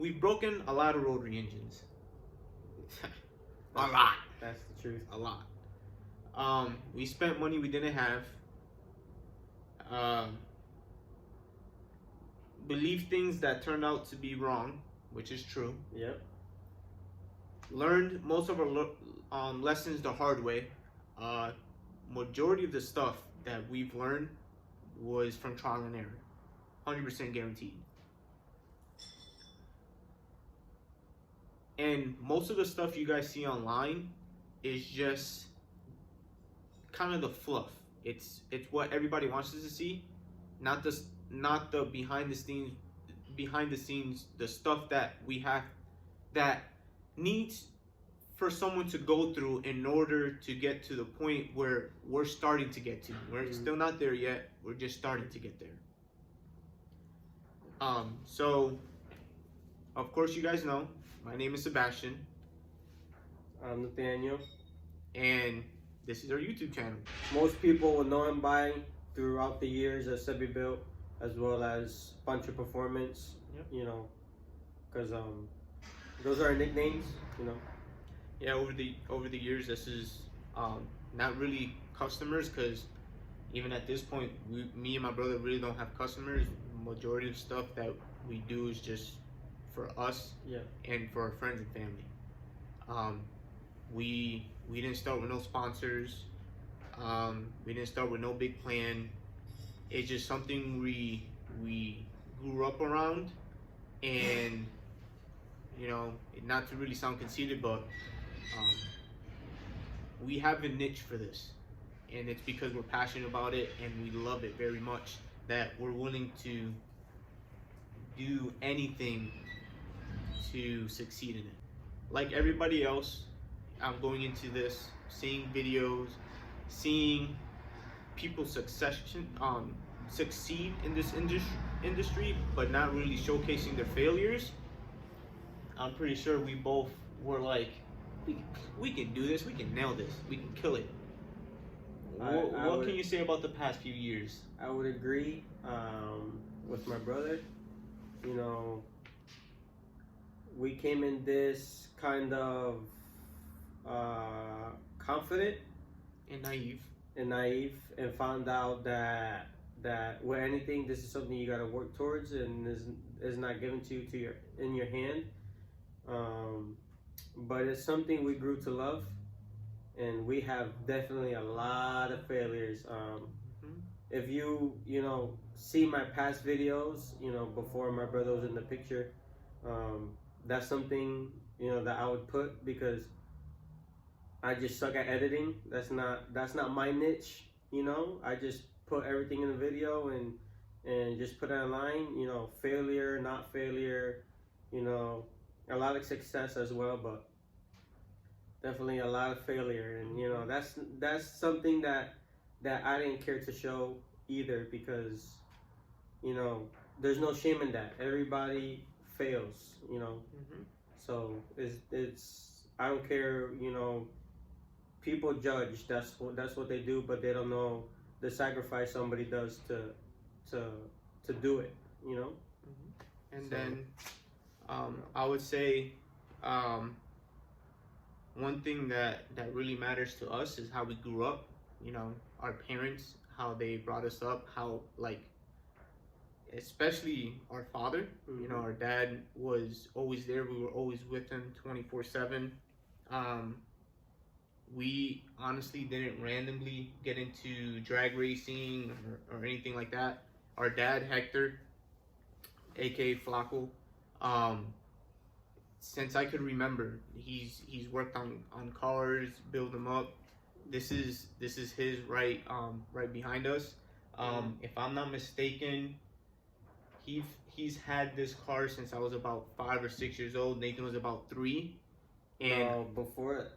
we've broken a lot of rotary engines. A lot. That's the truth. A lot. We spent money we didn't have. Believed things that turned out to be wrong, which is true. Yep. Learned most of our lessons the hard way. Majority of the stuff that we've learned was from trial and error. 100% guaranteed. And most of the stuff you guys see online is just kind of the fluff. It's what everybody wants us to see, not the behind the scenes, the stuff that we have that needs for someone to go through in order to get to the point where we're starting to get to. We're still not there yet. We're just starting to get there. So of course you guys know my name is Sebastian. I'm Nathaniel. And this is our YouTube channel. Most people will know him by throughout the years as Sebi Built, as well as Bunch of Performance. Yep. You know, because those are our nicknames. You know. Yeah, over the years, this is not really customers, because even at this point, me and my brother really don't have customers. Majority of stuff that we do is just for us, yeah, and for our friends and family. We didn't start with no sponsors. We didn't start with no big plan. It's just something we grew up around, and you know, not to really sound conceited, but we have a niche for this, and it's because we're passionate about it and we love it very much that we're willing to do anything to succeed in it. Like everybody else, I'm going into this seeing videos, seeing people succeed in this industry, but not really showcasing their failures. I'm pretty sure we both were like, we can do this, we can nail this, we can kill it. What can you say about the past few years? I would agree with my brother. You know, we came in this kind of confident and naive, and found out that with anything, this is something you got to work towards, and is not given to you in your hand. But it's something we grew to love, and we have definitely a lot of failures. If you know, see my past videos, you know, before my brother was in the picture, that's something, you know, that I would put, because I just suck at editing. That's not my niche, you know. I just put everything in the video and just put it online, you know, failure, not failure, you know, a lot of success as well, but definitely a lot of failure. And you know, that's something that I didn't care to show either, because you know, there's no shame in that. Everybody fails, you know. So it's I don't care, you know. People judge. That's what they do, but they don't know the sacrifice somebody does to do it, you know. And so, then I would say one thing that really matters to us is how we grew up. You know, our parents, how they brought us up, how, like, especially our father. You know, our dad was always there. We were always with him 24/7. We honestly didn't randomly get into drag racing or anything like that. Our dad, Hector, aka Flaco, since I could remember, he's worked on cars, build them up. This is his right behind us. If I'm not mistaken, he's had this car since I was about 5 or 6 years old. Nathan was about 3, and before,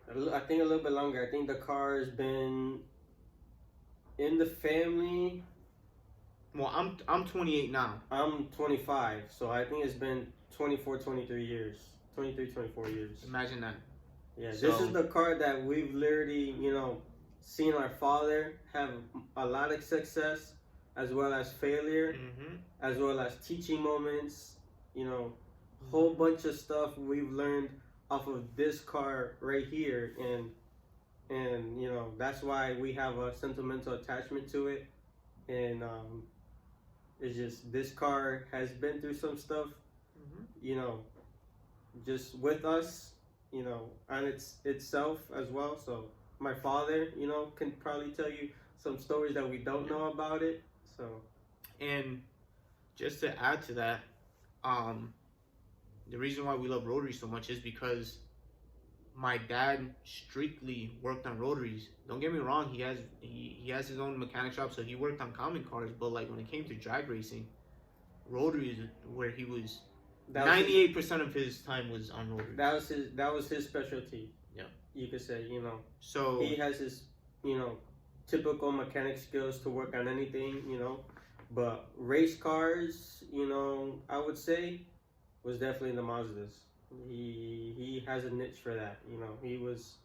I think a little bit longer. I think the car has been in the family. Well, I'm 28 now. I'm 25, so I think it's been 23 years. Imagine that. Yeah, so, this is the car that we've literally, you know, seen our father have a lot of success. as well as failure, as well as teaching moments. You know, whole bunch of stuff we've learned off of this car right here, and you know that's why we have a sentimental attachment to it, and it's just this car has been through some stuff, you know, just with us, you know, and itself as well. So my father, you know, can probably tell you some stories that we don't know about it. So, and just to add to that, the reason why we love Rotaries so much is because my dad strictly worked on Rotaries. Don't get me wrong, he has his own mechanic shop, so he worked on common cars. But like when it came to drag racing, Rotaries where he was 98% of his time was on Rotaries. That was his specialty. Yeah, you could say, you know. So he has his, you know, typical mechanic skills to work on anything, you know. But race cars, you know, I would say was definitely the Mazdas. He has a niche for that, you know. He was,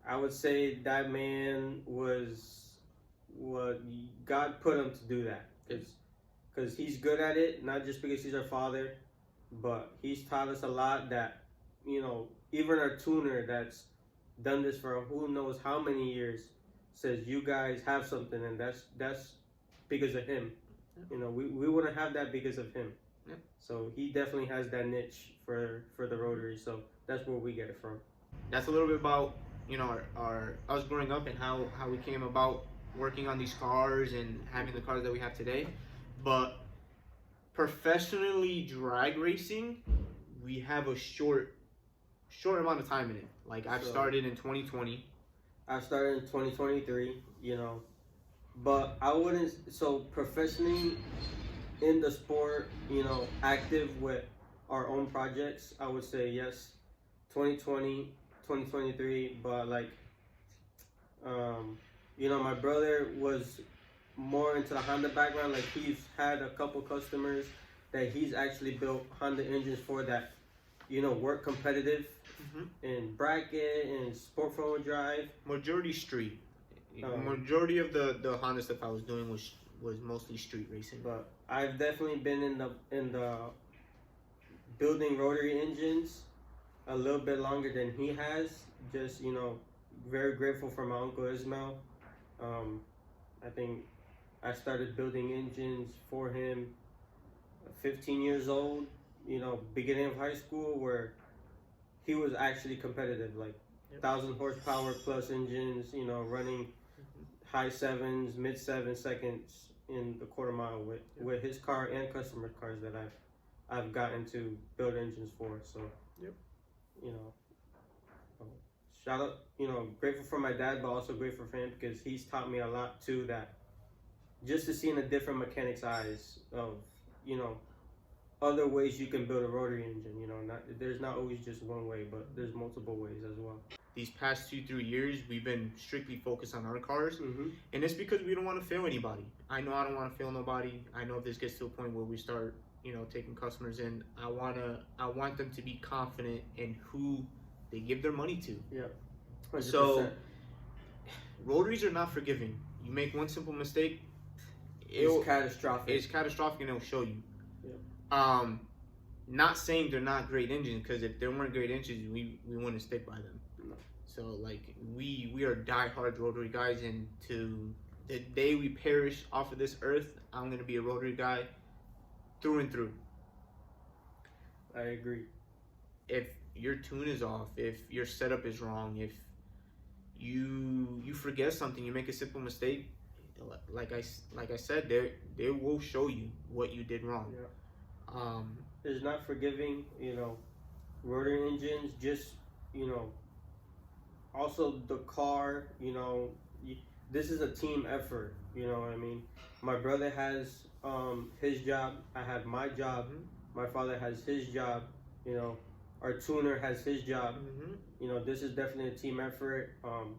I would say that man was what God put him to do that, because he's good at it, not just because he's our father, but he's taught us a lot that, you know, even our tuner that's done this for who knows how many years says you guys have something, and that's because of him. You know, we wouldn't have that because of him. Yeah. So he definitely has that niche for the Rotary. So that's where we get it from. That's a little bit about, you know, our us growing up and how we came about working on these cars and having the cars that we have today. But professionally drag racing, we have a short amount of time in it. Like I've started in 2020. I started in 2023, you know. But I wouldn't, so professionally in the sport, you know, active with our own projects, I would say yes, 2020, 2023, but like, you know, my brother was more into the Honda background. Like he's had a couple customers that he's actually built Honda engines for that, you know, work competitive in bracket and sport front wheel drive. Majority street. Majority of the Honda stuff I was doing was mostly street racing. But I've definitely been in the building rotary engines a little bit longer than he has. Just, you know, very grateful for my uncle Ismail. I think I started building engines for him 15 years old, you know, beginning of high school, where he was actually competitive, like 1,000 horsepower plus engines, you know, running high sevens, mid 7 seconds in the quarter mile with his car and customer cars that I've gotten to build engines for. So, you know, shout out, you know, grateful for my dad, but also grateful for him because he's taught me a lot too, that just to see in a different mechanic's eyes of, you know, other ways you can build a rotary engine. You know, there's not always just one way, but there's multiple ways as well. These past 2-3 years, we've been strictly focused on our cars, and it's because we don't want to fail anybody. I know I don't want to fail nobody. I know if this gets to a point where we start, you know, taking customers in, I want them to be confident in who they give their money to. Yeah. 100%. So, rotaries are not forgiving. You make one simple mistake, it's catastrophic. It's catastrophic, and it'll show you. Not saying they're not great engines, because if they weren't great engines, we wouldn't stick by them. No. So like we are diehard rotary guys, and to the day we perish off of this earth, I'm gonna be a rotary guy through and through. I agree. If your tune is off, if your setup is wrong, if you forget something, you make a simple mistake, like I said, they will show you what you did wrong. Yeah. It's not forgiving, you know, rotary engines, just, you know, also the car, you know, this is a team effort, you know what I mean? My brother has his job, I have my job, my father has his job, you know, our tuner has his job. You know, this is definitely a team effort.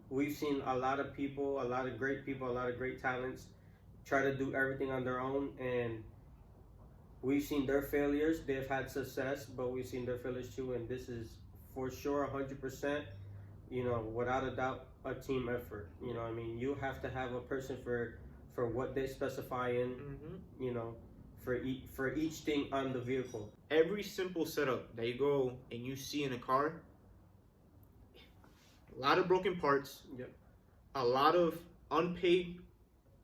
We've seen a lot of people, a lot of great people, a lot of great talents try to do everything on their own, and we've seen their failures. They've had success, but we've seen their failures too, and this is for sure 100%, you know, without a doubt, a team effort. You know what I mean? You have to have a person for for what they specify in, you know, for each thing on the vehicle. Every simple setup that you go and you see in a car, a lot of broken parts, yep, a lot of unpaid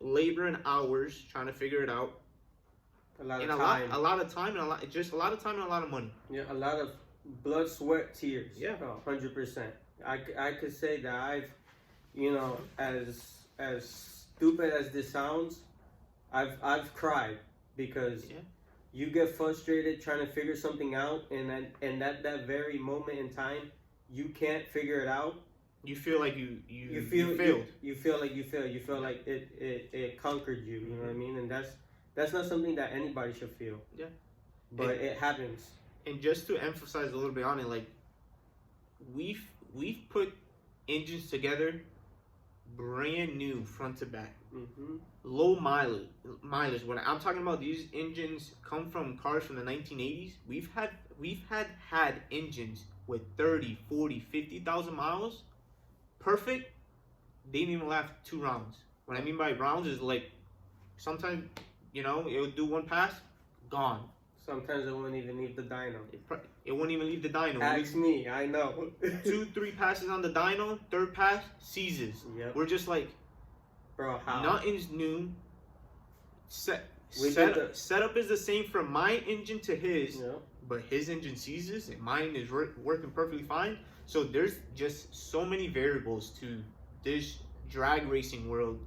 labor and hours trying to figure it out, a lot and of time, a lot of time, and a lot of time and a lot of money. Yeah, a lot of blood, sweat, tears. Yeah, 100%. I could say that I've, you know, as stupid as this sounds, I've cried because you get frustrated trying to figure something out, and at that very moment in time, you can't figure it out. You feel like you failed. You feel like you failed. You feel like it conquered you. You know what I mean? And that's not something that anybody should feel. Yeah. But it happens. And just to emphasize a little bit on it, like we've put engines together brand new front to back, low mileage. When I'm talking about, these engines come from cars from the 1980s. We've had engines with 30, 40, 50,000 miles, perfect. They didn't even last 2 rounds. What I mean by rounds is like sometimes, you know, it would do 1 pass, gone. Sometimes it wouldn't even leave the dyno. It wouldn't even leave the dyno. Ask me, I know. 2, 3 passes on the dyno, 3rd pass, seizes. Yep. We're just like, bro, how? Nothing's new. Setup is the same from my engine to his, but his engine seizes and mine is working perfectly fine. So there's just so many variables to this drag racing world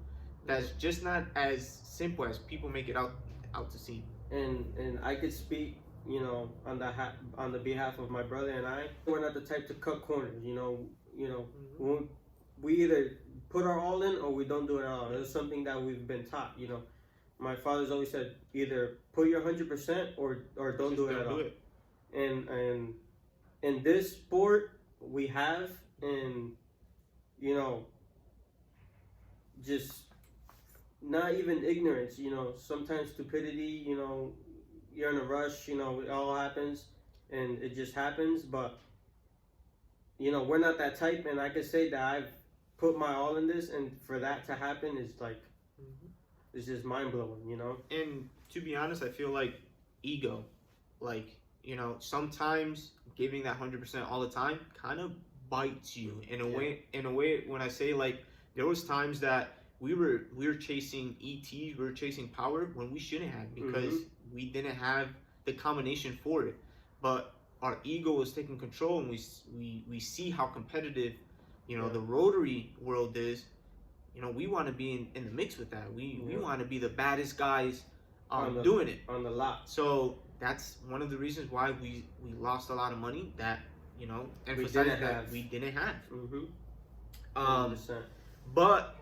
that's just not as simple as people make it out to seem. And I could speak, you know, on the behalf of my brother and I. We're not the type to cut corners, you know. We either put our all in or we don't do it at all. It's something that we've been taught, you know. My father's always said, either put your 100% or don't do it at all. And in this sport we have, and you know, just not even ignorance, you know, sometimes stupidity, you know, you're in a rush, you know, it all happens and it just happens. But you know, we're not that type, and I could say that I've put my all in this, and for that to happen is like, it's just mind-blowing, you know. And to be honest, I feel like ego, like, you know, sometimes giving that 100% all the time kind of bites you in a way. When I say, like, there was times that we were chasing ETs, we were chasing power when we shouldn't have, because we didn't have the combination for it. But our ego was taking control, and we see how competitive, you know, the rotary world is. You know, we want to be in the mix with that. We want to be the baddest guys doing it on the lot. So that's one of the reasons why we lost a lot of money, that, you know, we didn't have. But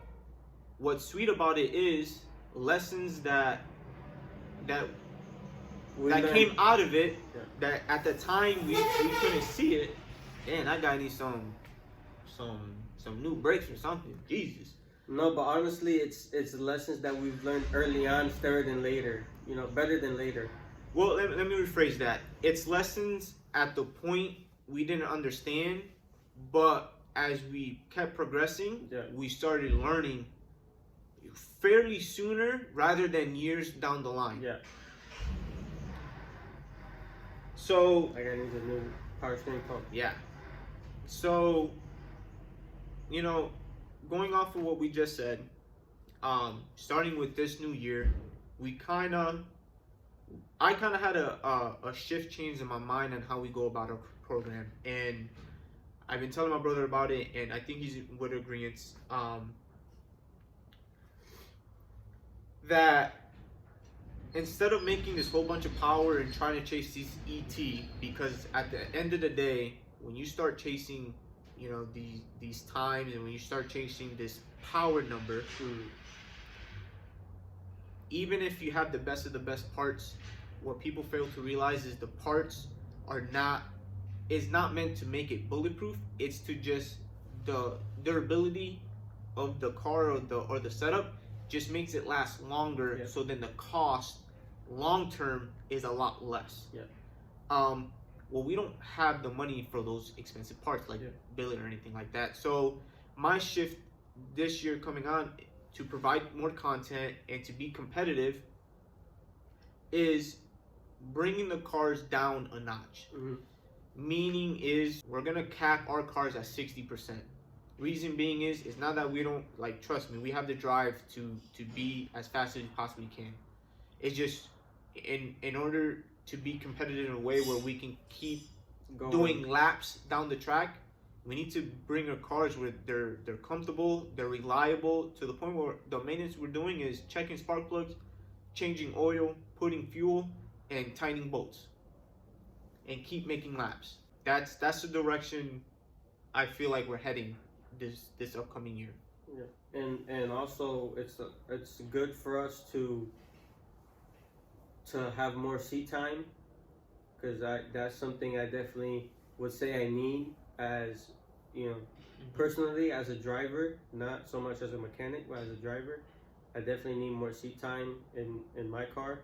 what's sweet about it is lessons that came out of it, that at the time we couldn't see it. Man, that guy needs some new brakes or something. Jesus. No, but honestly, it's lessons that we've learned early on, better than later. You know, better than later. Well, let me rephrase that. It's lessons at the point we didn't understand, but as we kept progressing, we started learning fairly sooner rather than years down the line. Yeah. So, like, I need a new power steering pump. Yeah. So, you know, going off of what we just said, starting with this new year, I kind of had a shift change in my mind on how we go about our program, and I've been telling my brother about it, and I think he's with agreement. That instead of making this whole bunch of power and trying to chase these ET, because at the end of the day, when you start chasing, you know, these times, and when you start chasing this power number, even if you have the best of the best parts, what people fail to realize is the parts is not meant to make it bulletproof. It's to just, the durability of the car or the setup just makes it last longer. So then the cost long term is a lot less. Well, we don't have the money for those expensive parts like billet or anything like that. So my shift this year coming on to provide more content and to be competitive is bringing the cars down a notch. Meaning is we're gonna cap our cars at 60%. Reason being is it's not that we don't, like, trust me, we have the drive to be as fast as we possibly can. It's just in order to be competitive in a way where we can keep doing laps down the track, we need to bring our cars where they're comfortable, they're reliable, to the point where the maintenance we're doing is checking spark plugs, changing oil, putting fuel, and tightening bolts, and keep making laps. That's the direction I feel like we're heading this upcoming year. Yeah, and also it's good for us to have more seat time, because that's something I definitely would say I need, as personally, as a driver, not so much as a mechanic, but as a driver. I definitely need more seat time in my car,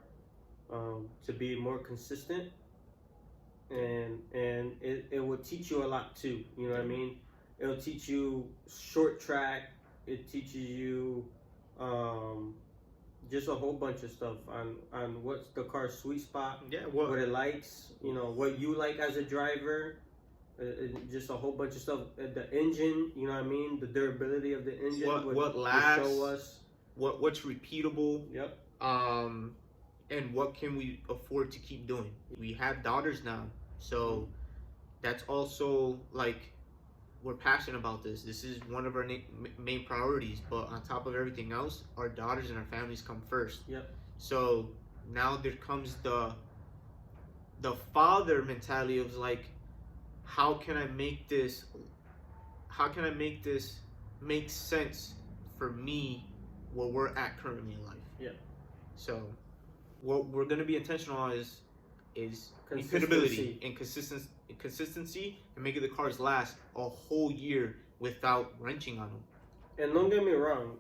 to be more consistent, and it will teach you a lot too. You know what I mean? It'll teach you short track. It teaches you just a whole bunch of stuff on what's the car's sweet spot. Yeah, what it likes. What you like as a driver. Just a whole bunch of stuff. The engine. You know what I mean? The durability of the engine. What lasts? Show us what's repeatable. Yep. And what can we afford to keep doing? We have daughters now, so that's also, like, we're passionate about this. This is one of our main priorities. But on top of everything else, our daughters and our families come first. Yep. So now there comes the father mentality of, like, how can I make this make sense for me where we're at currently in life? Yeah. So what we're gonna be intentional on is consistency. repeatability and consistency, and making the cars last a whole year without wrenching on them. And don't get me wrong,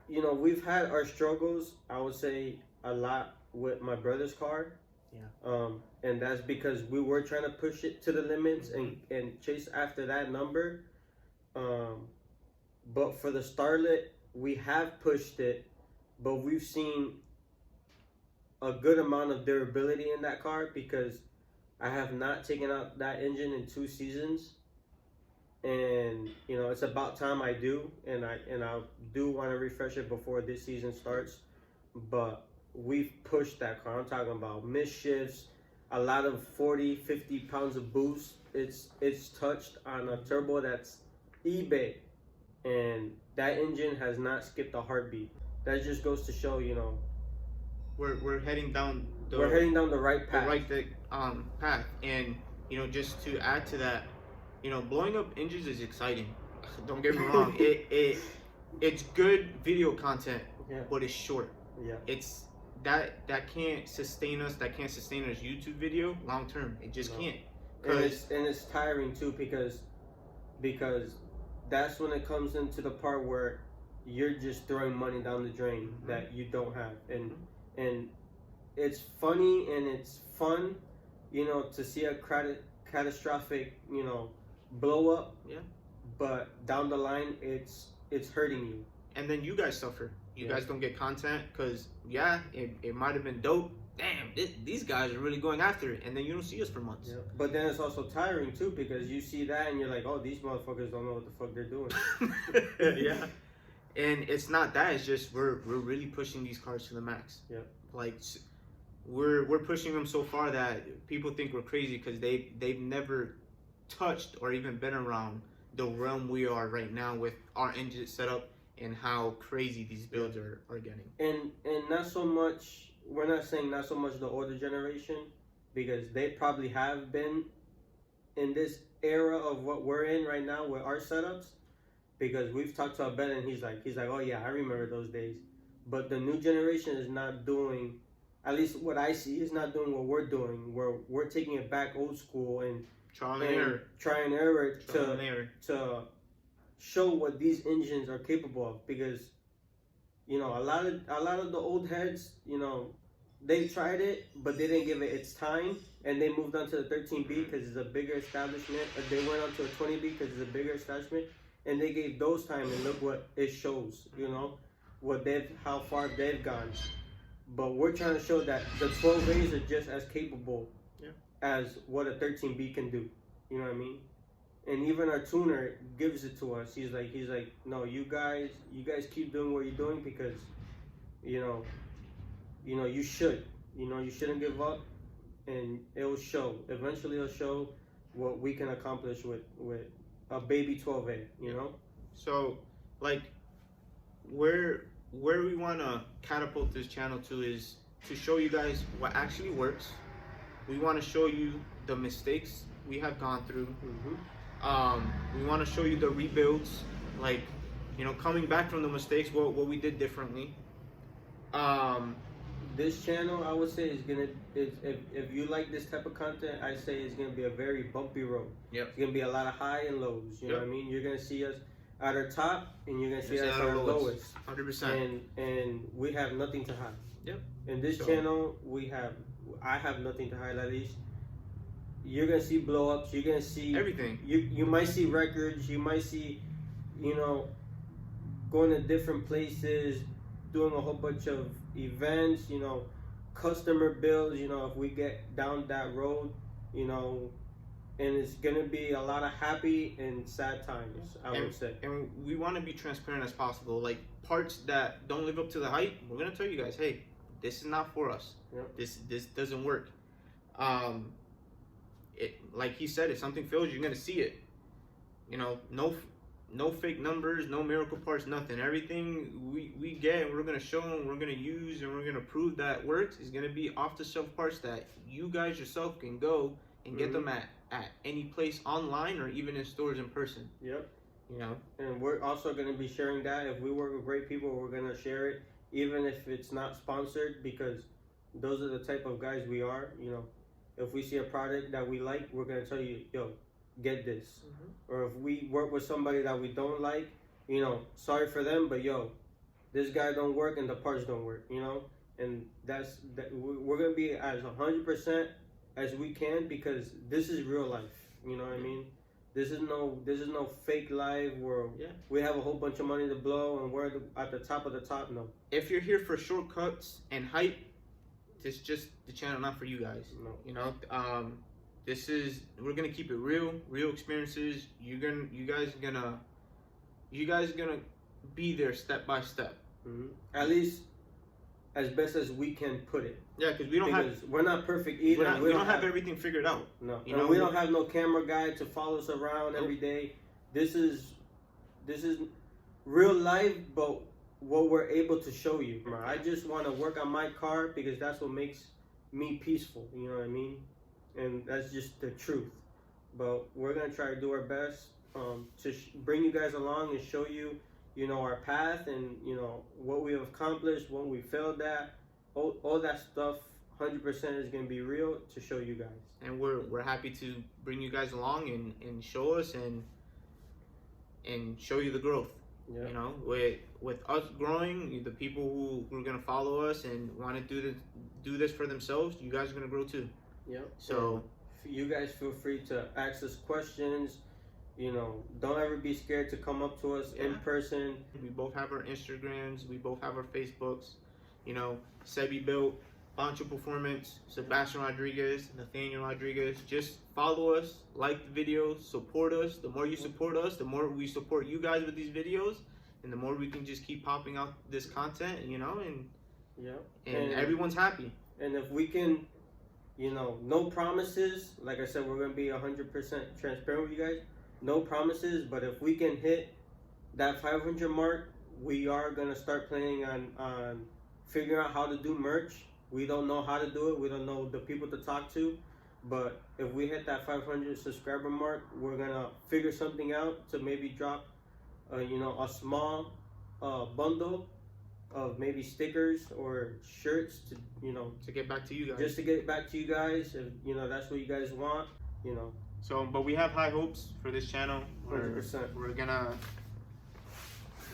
we've had our struggles, I would say, a lot with my brother's car. Yeah. And that's because we were trying to push it to the limits and chase after that number. But for the Starlet, we have pushed it, but we've seen a good amount of durability in that car, because I have not taken out that engine in 2 seasons, and it's about time I do, and I do want to refresh it before this season starts. But we've pushed that car. I'm talking about misshifts, a lot of 40-50 pounds of boost. It's touched on a turbo that's eBay, and that engine has not skipped a heartbeat. That just goes to show, we're heading down the right path. Path. And just to add to that, blowing up engines is exciting. Don't get me wrong. It's good video content, but it's short. Yeah. It's that can't sustain us. That can't sustain us YouTube video long term. It just can't. And it's tiring too, because that's when it comes into the part where you're just throwing money down the drain that you don't have, and it's funny and it's fun, to see a catastrophic, blow up. Yeah. But down the line, it's hurting you. And then you guys suffer. You guys don't get content because it might have been dope. Damn, these guys are really going after it, and then you don't see us for months. Yeah. But then it's also tiring too, because you see that and you're like, oh, these motherfuckers don't know what the fuck they're doing. Yeah. And it's not that. It's just we're really pushing these cars to the max. Yeah. Like, we're pushing them so far that people think we're crazy, because they've never touched or even been around the realm we are right now with our engine setup and how crazy these builds are getting. And not so much. We're not saying not so much the older generation, because they probably have been in this era of what we're in right now with our setups, because we've talked to Abel and he's like, oh yeah, I remember those days. But the new generation is not doing, at least what I see, is not doing what we're doing, where we're taking it back old school and trial and error to show what these engines are capable of. Because a lot of the old heads, they tried it, but they didn't give it its time, and they moved on to the 13B because it's a bigger establishment. They went on to a 20B because it's a bigger establishment, and they gave those time, and look what it shows. You know, how far they've gone. But we're trying to show that the 12As are just as capable as what a 13B can do. You know what I mean? And even our tuner gives it to us. He's like, no, you guys keep doing what you're doing, because, you know, you should. You know, you shouldn't give up, and it'll show. Eventually, it'll show what we can accomplish with a baby 12A. You know. So, like, where we want to catapult this channel to is to show you guys what actually works. We want to show you the mistakes we have gone through. We want to show you the rebuilds, like, you know, coming back from the mistakes, what we did differently. This channel, I would say, if you like this type of content, I say it's gonna be a very bumpy road. Yep. It's gonna be a lot of high and lows. You know what I mean? You're gonna see us at our top, and you're gonna see us at our lowest. 100%. And we have nothing to hide. Yep. In this channel, I have nothing to hide, at least. You're gonna see blow ups. You're gonna see everything. You might see records. You might see, you know, going to different places, doing a whole bunch of events. You know, customer bills. You know, if we get down that road, you know, and it's gonna be a lot of happy and sad times, I would say. And we want to be transparent as possible. Like, parts that don't live up to the hype, we're gonna tell you guys, hey, this is not for us. Yep. This doesn't work. Like he said, if something fails, you're gonna see it. You know, no fake numbers, no miracle parts, nothing. Everything we get, we're gonna show and we're gonna use and we're gonna prove that works, is gonna be off the shelf parts that you guys yourself can go and get them at any place online or even in stores in person. Yep. You know. And we're also gonna be sharing that. If we work with great people, we're gonna share it, even if it's not sponsored, because those are the type of guys we are. You know, if we see a product that we like, we're gonna tell you, yo, get this. Or if we work with somebody that we don't like, you know, sorry for them, but yo, this guy don't work and the parts don't work. You know, and we're gonna be as 100% as we can, because this is real life. You know what I mean? This is no fake life where we have a whole bunch of money to blow and we're at the top of the top. No. If you're here for shortcuts and hype, this is just the channel not for you guys. No. You know, we're gonna keep it real experiences. You guys are gonna be there step by step. At least as best as we can put it. Yeah, because we're not perfect either. We don't have everything figured out. No, you know, we don't have no camera guy to follow us around every day. This is real life, but what we're able to show you. I just want to work on my car because that's what makes me peaceful. You know what I mean? And that's just the truth. But we're gonna try to do our best to bring you guys along and show you, you know, our path and, you know, what we have accomplished, what we failed at, all that stuff. 100% is going to be real to show you guys. And we're happy to bring you guys along and show us and show you the growth. Yep. You know, with us growing, the people who are going to follow us and want to do this for themselves, you guys are going to grow too. Yep. So you guys feel free to ask us questions. You know, don't ever be scared to come up to us in person. We both have our Instagrams. We both have our Facebooks. You know, Sebi Built, Pancho Performance, Sebastian Rodriguez, Nathaniel Rodriguez. Just follow us, like the videos, support us. The more you support us, the more we support you guys with these videos, and the more we can just keep popping out this content, you know, and everyone's happy. And if we can, you know, no promises. Like I said, we're going to be 100% transparent with you guys. No promises, but if we can hit that 500 mark, we are going to start planning on figuring out how to do merch. We don't know how to do it. We don't know the people to talk to. But if we hit that 500 subscriber mark, we're going to figure something out to maybe drop, you know, a small bundle of maybe stickers or shirts to, you know, to get back to you guys. Just to get back to you guys. If, you know, that's what you guys want, you know. So, but we have high hopes for this channel. 100%.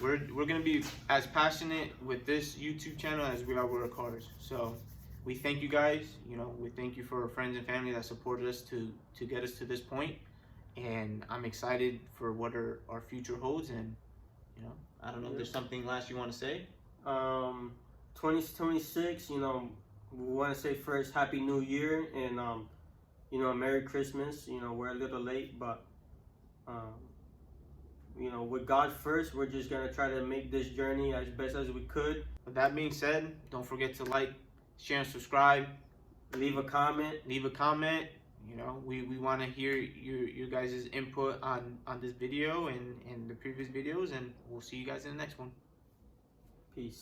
We're gonna be as passionate with this YouTube channel as we are with our cars. So, we thank you guys. You know, we thank you for our friends and family that supported us to get us to this point. and I'm excited for what our future holds. And you know, I don't know if there's something last you want to say. 2026, you know, we want to say first Happy New Year, and you know, Merry Christmas. You know, we're a little late, but you know, with God first, we're just gonna try to make this journey as best as we could. With that being said, don't forget to like, share, and subscribe. Leave a comment. You know, we want to hear your guys' input on this video and the previous videos, and we'll see you guys in the next one. Peace.